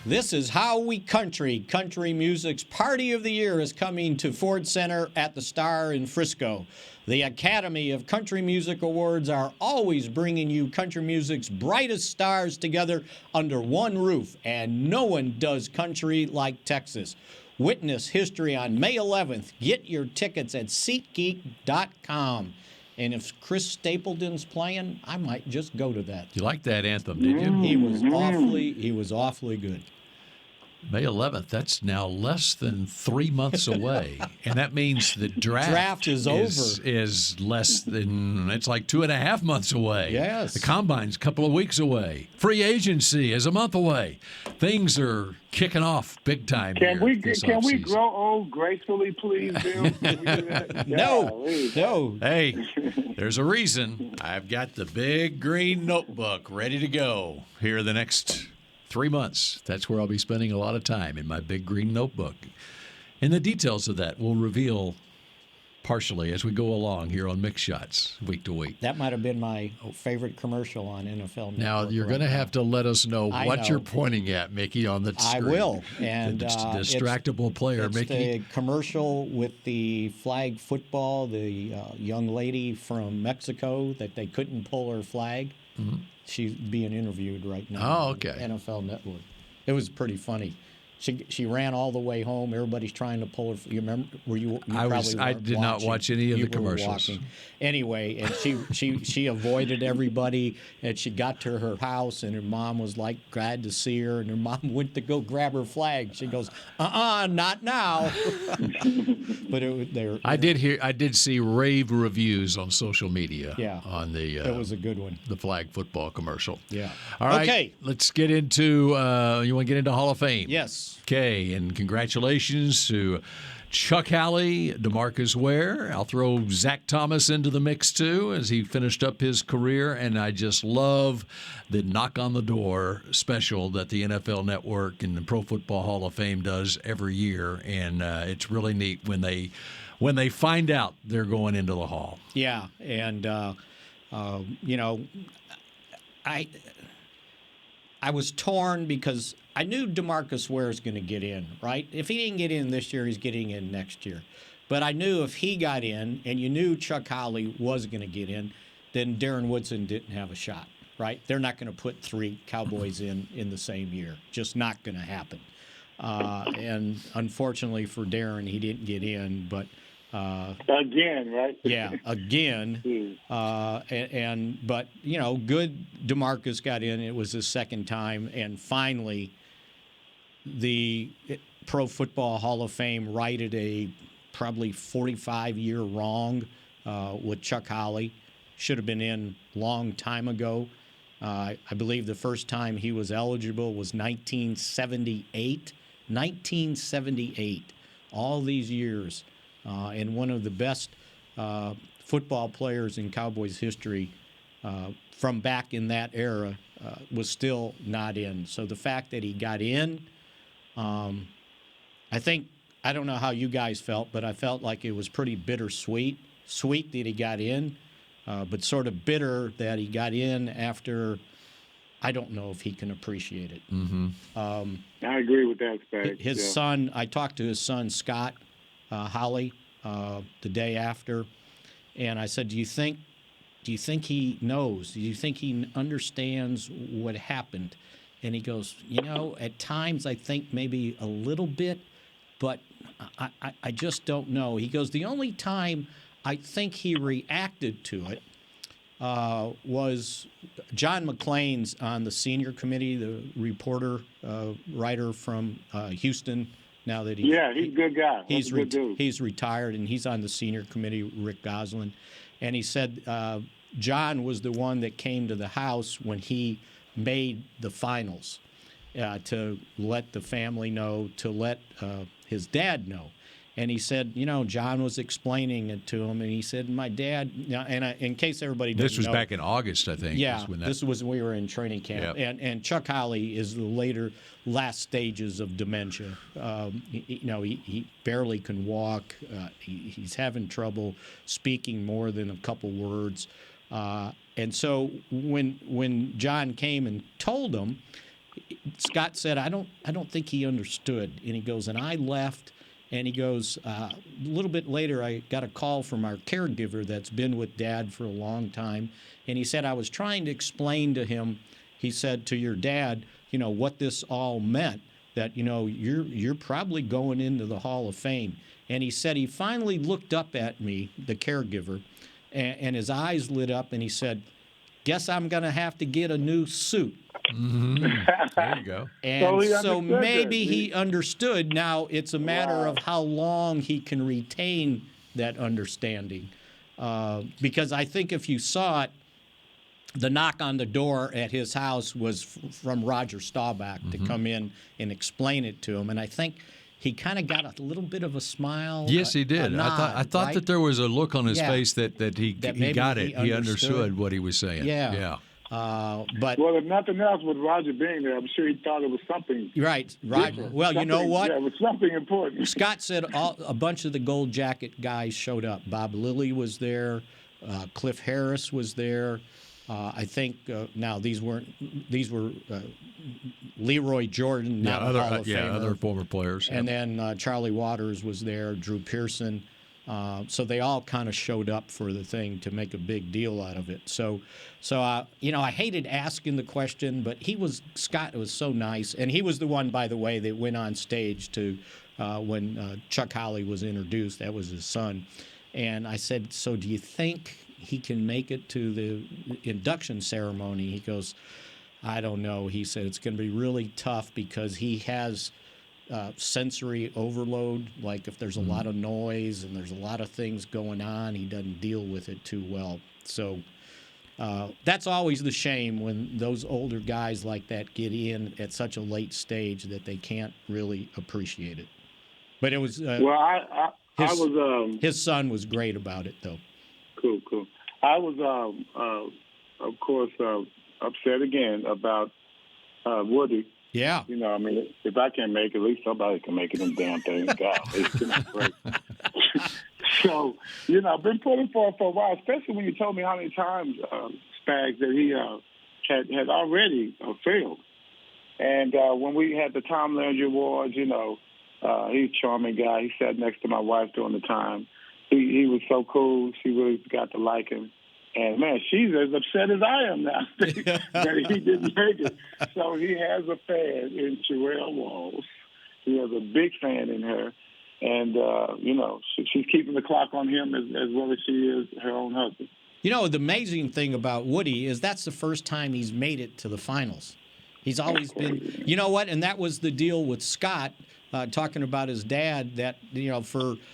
This is How We Country. Country music's Party of the Year is coming to Ford Center at the Star in Frisco. The Academy of Country Music Awards are always bringing you country music's brightest stars together under one roof, and no one does country like Texas. Witness history on May 11th. Get your tickets at SeatGeek.com. And if Chris Stapleton's playing, I might just go to that. You liked that anthem, did you? He was awfully good. May 11th, that's now less than 3 months away. And that means the draft is over. Is less than, it's like 2.5 months away. Yes. The combine's a couple of weeks away. Free agency is a month away. Things are kicking off big time. Can we grow old gracefully, please, Bill? Can we do that? No. Hey, there's a reason. I've got the big green notebook ready to go here the next 3 months. That's where I'll be spending a lot of time, in my big green notebook. And the details of that will reveal partially as we go along here on Mix Shots week to week. That might have been my favorite commercial on NFL Network. Now, you're going to have to let us know what you're pointing at, Mickey, on the screen. I will. And the distractible player, it's Mickey. the commercial with the flag football, the young lady from Mexico that they couldn't pull her flag. Mm-hmm. She's being interviewed right now on NFL Network. It was pretty funny. She ran all the way home. Everybody's trying to pull her. You remember? I did not watch any of the commercials. Anyway, and she avoided everybody, and she got to her house, and her mom was like glad to see her, and her mom went to go grab her flag. She goes, not now. But I did see rave reviews on social media. Yeah, on the it was a good one. The flag football commercial. Yeah. All right. Okay. Let's get into. You want to get into Hall of Fame? Yes. Okay, and congratulations to Chuck Howley, DeMarcus Ware. I'll throw Zach Thomas into the mix, too, as he finished up his career. And I just love the knock on the door special that the NFL Network and the Pro Football Hall of Fame does every year. And it's really neat when they find out they're going into the Hall. Yeah, and, I was torn because I knew DeMarcus Ware was going to get in, right? If he didn't get in this year, he's getting in next year. But I knew if he got in, and you knew Chuck Howley was going to get in, then Darren Woodson didn't have a shot, right? They're not going to put 3 Cowboys in the same year. Just not going to happen. And unfortunately for Darren, he didn't get in, but again, right? Yeah, again. But good DeMarcus got in. It was his second time, and finally, the Pro Football Hall of Fame righted a probably 45-year wrong with Chuck Howley. Should have been in long time ago. I believe the first time he was eligible was 1978. 1978. All these years. And one of the best football players in Cowboys history from back in that era was still not in. So the fact that he got in, I don't know how you guys felt, but I felt like it was pretty bittersweet. Sweet that he got in, but sort of bitter that he got in after. I don't know if he can appreciate it. Mm-hmm. I agree with that, Spag. His son, I talked to his son, Scott Howley, the day after, and I said, do you think he knows? Do you think he understands what happened? And he goes, at times I think maybe a little bit, but I just don't know. He goes, the only time I think he reacted to it was John McClain's on the senior committee, the reporter, writer from Houston. Now that he's a good guy. He's a good dude. He's retired, and he's on the senior committee, Rick Goslin. And he said John was the one that came to the house when he made the finals to let the family know, to let his dad know. And he said, John was explaining it to him, and he said, my dad, in case everybody doesn't know. This was back in August, I think. Yeah, this was when we were in training camp. Yep. And Chuck Howley is the last stages of dementia. He barely can walk. He's having trouble speaking more than a couple words. And so when John came and told him, Scott said, I don't think he understood. And he goes, and I left. And he goes, a little bit later, I got a call from our caregiver that's been with Dad for a long time. And he said, I was trying to explain to him, he said, to your dad, what this all meant, that, you're probably going into the Hall of Fame. And he said he finally looked up at me, the caregiver, and his eyes lit up, and he said, guess I'm going to have to get a new suit. Mm-hmm. There you go. And so maybe he understood. Now it's a matter of how long he can retain that understanding. Because I think if you saw it, the knock on the door at his house was from Roger Staubach to come in and explain it to him. And I think he kind of got a little bit of a smile. Yes, he did. Nod, I thought right? that there was a look on his face that he got it. He understood what he was saying. Yeah. But if nothing else, with Roger being there, I'm sure he thought it was something. Right, Roger. Different. Well, you know what? Yeah, it was something important. Scott said a bunch of the Gold Jacket guys showed up. Bob Lilly was there. Cliff Harris was there. I think now these were Leroy Jordan, not a Hall of Famer. Other former players. And then Charlie Waters was there, Drew Pearson. So they all kind of showed up for the thing to make a big deal out of it. So I hated asking the question, but Scott was so nice. And he was the one, by the way, that went on stage to when Chuck Howley was introduced. That was his son. And I said, so do you think he can make it to the induction ceremony? He goes, I don't know. He said it's going to be really tough because he has sensory overload. Like if there's a lot of noise and there's a lot of things going on, he doesn't deal with it too well. So that's always the shame when those older guys like that get in at such a late stage that they can't really appreciate it. But it was his son was great about it, though. Cool. I was, of course, upset again about Woody. Yeah. If I can't make it, at least somebody can make it in damn thing. God, it's great. So, I've been pulling for it for a while, especially when you told me how many times, Spags, that he had already failed. And when we had the Tom Landry Awards, he's a charming guy. He sat next to my wife during the time. He was so cool. She really got to like him. And, man, she's as upset as I am now that he didn't make it. So he has a fan in Sherelle Walls. He has a big fan in her. And, she's keeping the clock on him as well as she is her own husband. The amazing thing about Woody is that's the first time he's made it to the finals. He's always been – you know what? And that was the deal with Scott talking about his dad that, for –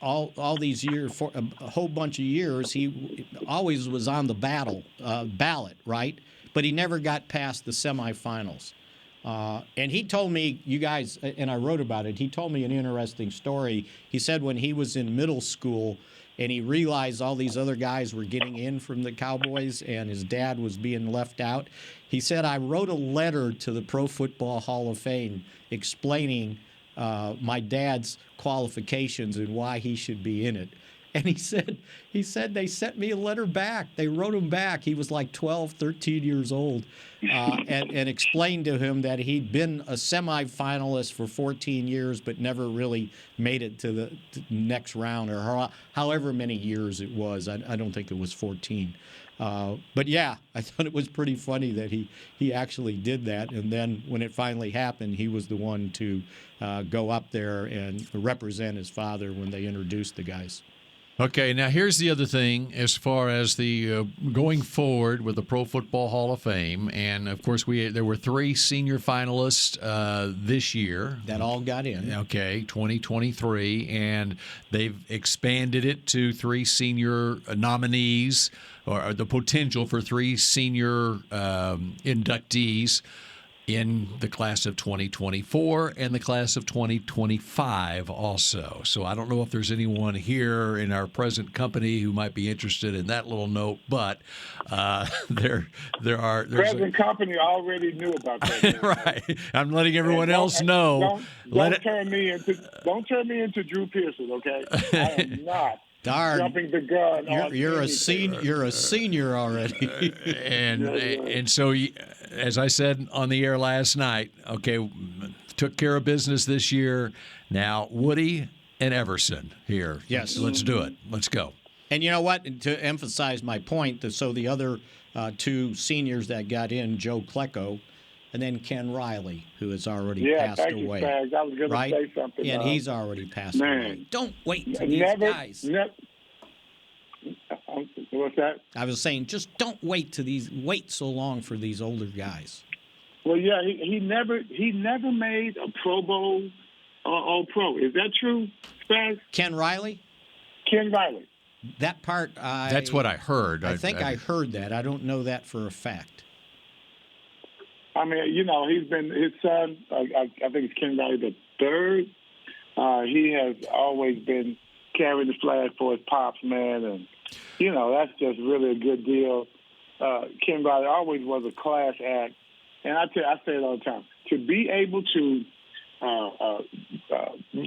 all these years, for a whole bunch of years, he always was on the ballot, right? But he never got past the semifinals. And he told me, you guys, and I wrote about it, he told me an interesting story. He said when he was in middle school and he realized all these other guys were getting in from the Cowboys and his dad was being left out, he said, I wrote a letter to the Pro Football Hall of Fame explaining my dad's qualifications and why he should be in it. And he said they sent me a letter back. They wrote him back. He was like 12, 13 years old, and explained to him that he'd been a semifinalist for 14 years, but never really made it to the next round, or however many years it was. I don't think it was 14. But yeah, I thought it was pretty funny that he actually did that. And then when it finally happened, he was the one to go up there and represent his father when they introduced the guys. Okay, now here's the other thing as far as the going forward with the Pro Football Hall of Fame. And, of course, there were 3 senior finalists this year. That all got in. Okay, 2023. And they've expanded it to 3 senior nominees, or the potential for 3 senior inductees in the class of 2024 and the class of 2025 also. So I don't know if there's anyone here in our present company who might be interested in that little note, but there are. Present company already knew about that. Right. I'm letting everyone else know. Don't turn me into Drew Pearson, okay? I am not. Darn. Jumping the gun. You're a senior already. and so, as I said on the air last night, okay, took care of business this year. Now Woody and Everson here. Yes, let's do it. Let's go. And you know what? To emphasize my point, so the other 2 seniors that got in, Joe Klecko, and then Ken Riley, who has already passed away. I was going to say something. Yeah, and he's already passed away. Don't wait to these guys. What's that? I was saying, just don't wait so long for these older guys. Well, yeah, he never made a Pro Bowl or All-Pro. Is that true, Spaz? Ken Riley? Ken Riley. That part, that's what I heard. I think I heard that. I don't know that for a fact. I mean, he's been his son. I think it's Ken Riley the third. He has always been carrying the flag for his pops, man, and that's just really a good deal. Ken Riley always was a class act, and I say it all the time. To be able to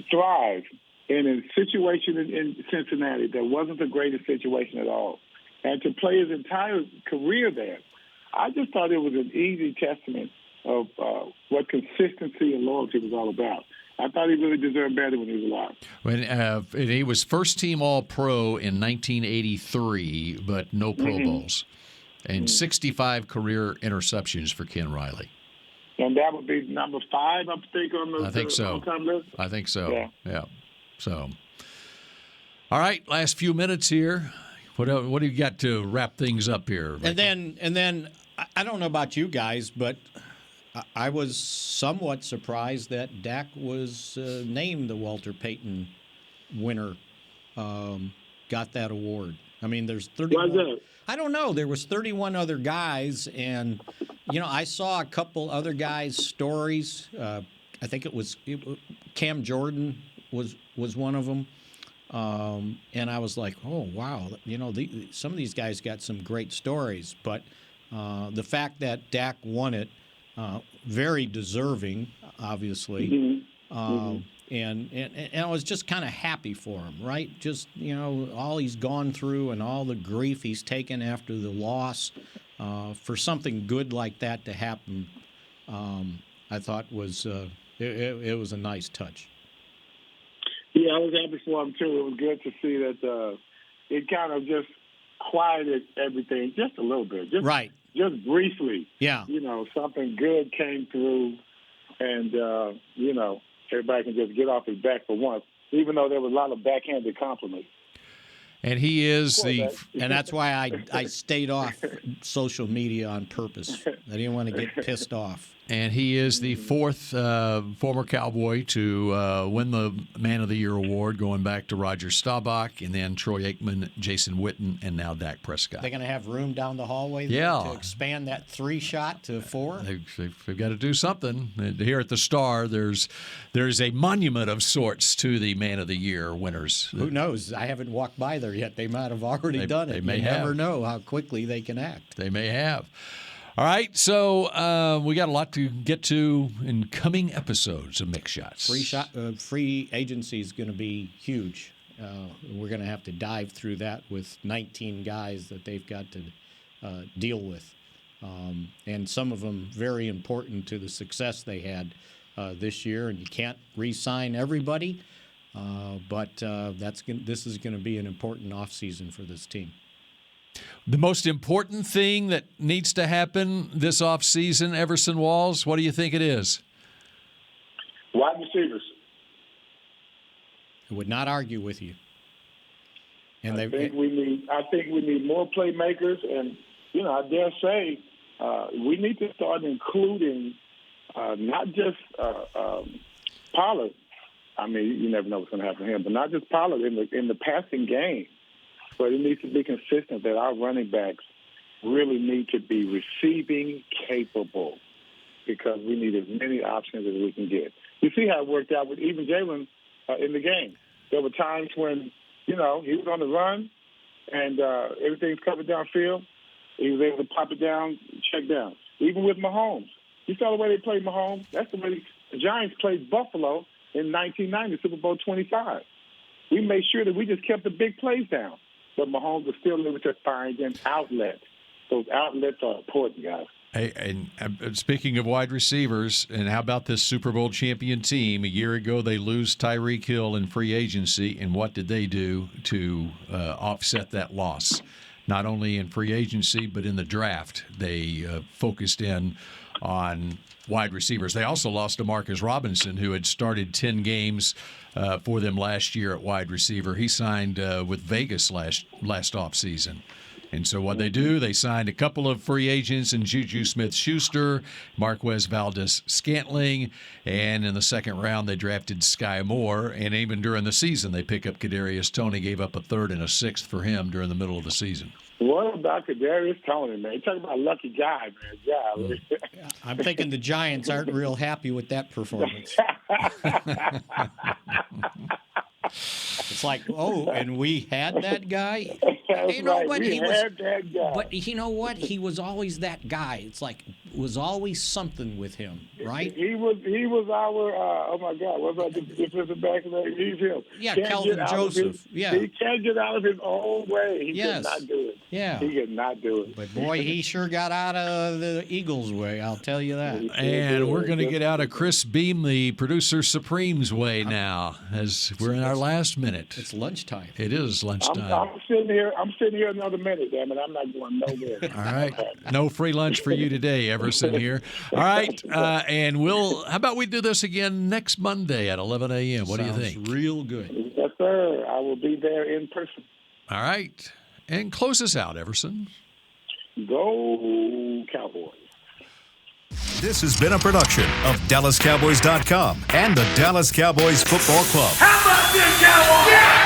thrive in a situation in Cincinnati that wasn't the greatest situation at all, and to play his entire career there. I just thought it was an easy testament of what consistency and loyalty was all about. I thought he really deserved better when he was alive. And he was first-team All-Pro in 1983, but no Pro Bowls. And 65 career interceptions for Ken Riley. And that would be number 5, I think, on the all-time list? I think so, yeah. So, all right, last few minutes here. What do you got to wrap things up here? And then I don't know about you guys, but I was somewhat surprised that Dak was named the Walter Payton winner, got that award. I mean, there's 31. Why is that? I don't know. There was 31 other guys, and I saw a couple other guys' stories. I think it was Cam Jordan was one of them. And I was like, oh, wow, some of these guys got some great stories. But the fact that Dak won it, very deserving, obviously. And I was just kind of happy for him, right? Just, all he's gone through and all the grief he's taken after the loss, for something good like that to happen, I thought was it was a nice touch. Yeah, I was happy for him, too. It was good to see that it kind of just quieted everything just a little bit. Right. Just briefly. Yeah. Something good came through, and, everybody can just get off his back for once, even though there was a lot of backhanded compliments. And he is and that's why I stayed off social media on purpose. I didn't want to get pissed off. And he is the 4th former Cowboy to win the Man of the Year award, going back to Roger Staubach, and then Troy Aikman, Jason Witten, and now Dak Prescott. They're going to have room down the hallway to expand that 3-shot to 4? They've got to do something. Here at the Star, there's a monument of sorts to the Man of the Year winners. Who knows? I haven't walked by there yet. They might have already done it. They may you have. Never know how quickly they can act. They may have. All right, so we got a lot to get to in coming episodes of Mick Shots. Free agency is going to be huge. we're going to have to dive through that with 19 guys that they've got to deal with. And some of them very important to the success they had this year. And you can't re-sign everybody, but this is going to be an important offseason for this team. The most important thing that needs to happen this offseason, Everson Walls, what do you think it is? Wide receivers. I would not argue with you. And I think we need more playmakers, and I dare say we need to start including not just Pollard. I mean, you never know what's going to happen to him, but not just Pollard in the passing game. But it needs to be consistent that our running backs really need to be receiving capable, because we need as many options as we can get. You see how it worked out with even Jalen in the game. There were times when, he was on the run and everything's covered downfield. He was able to pop it down, check down. Even with Mahomes. You saw the way they played Mahomes. That's the way the Giants played Buffalo in 1990, Super Bowl 25. We made sure that we just kept the big plays down. But Mahomes was still able to find an outlet. Those outlets are important, guys. Hey, and speaking of wide receivers, and how about this Super Bowl champion team? A year ago, they lose Tyreek Hill in free agency, and what did they do to offset that loss? Not only in free agency, but in the draft, they focused in on wide receivers. They also lost DeMarcus Robinson, who had started 10 games for them last year at wide receiver. He signed with Vegas last offseason. And so what they do, they signed a couple of free agents in Juju Smith-Schuster, Marquez Valdes-Scantling, and in the second round they drafted Sky Moore. And even during the season, they pick up Kadarius Toney, gave up a third and a sixth for him during the middle of the season. What about Kadarius Toney, man? You're talking about a lucky guy, man. Yeah. I'm thinking the Giants aren't real happy with that performance. It's like, and we had that guy. But you know what? He was always that guy. It's like it was always something with him, right? He was our oh my God, what about the defensive back? He's him. Yeah, Kelvin Joseph. He can't get out of his own way. He could not do it. Yeah, he could not do it. But boy, he sure got out of the Eagles' way. I'll tell you that. And we're going to get out of Chris Beam, the producer supreme's way now, as we're in our last minute. It's lunchtime. It is lunchtime. I'm sitting here another minute, damn it. I'm not going nowhere. All right. No free lunch for you today, Everson here. All right. And how about we do this again next Monday at 11 a.m.? What do you think? Sounds real good. Yes, sir. I will be there in person. All right. And close us out, Everson. Go Cowboys. This has been a production of DallasCowboys.com and the Dallas Cowboys Football Club. How about this, Cowboys? Yeah!